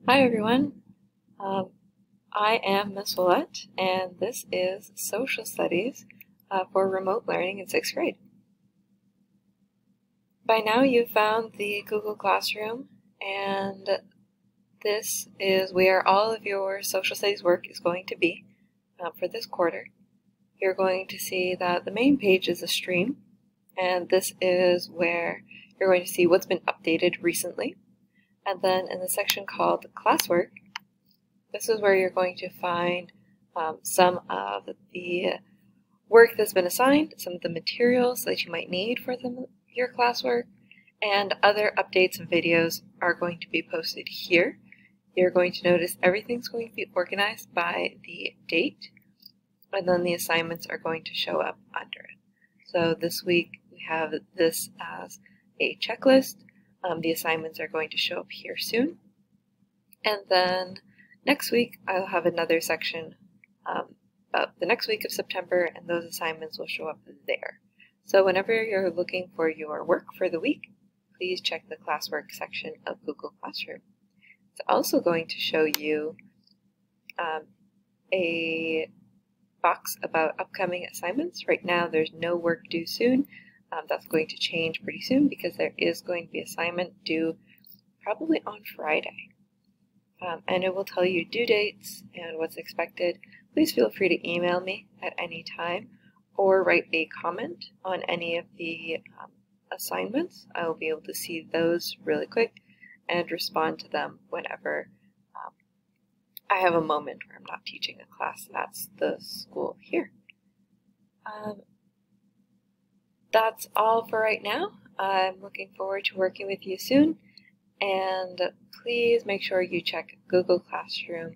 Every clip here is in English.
Hi everyone, I am Miss Willette and this is Social Studies for Remote Learning in 6th grade. By now you've found the Google Classroom and this is where all of your social studies work is going to be for this quarter. You're going to see that the main page is a stream and this is where you're going to see what's been updated recently. And then in the section called Classwork, this is where you're going to find some of the work that's been assigned, some of the materials that you might need for your classwork, and other updates and videos are going to be posted here. You're going to notice everything's going to be organized by the date, and then the assignments are going to show up under it. So this week we have this as a checklist. The assignments are going to show up here soon. And then next week I'll have another section about the next week of September, and those assignments will show up there. So whenever you're looking for your work for the week, please check the classwork section of Google Classroom. It's also going to show you a box about upcoming assignments. Right now there's no work due soon. That's going to change pretty soon because there is going to be an assignment due probably on Friday. And it will tell you due dates and what's expected. Please feel free to email me at any time or write a comment on any of the assignments. I will be able to see those really quick and respond to them whenever I have a moment where I'm not teaching a class. That's the school here. That's all for right now. I'm looking forward to working with you soon, and please make sure you check Google Classroom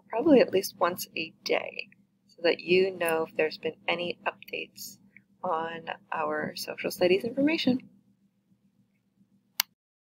probably at least once a day so that you know if there's been any updates on our social studies information.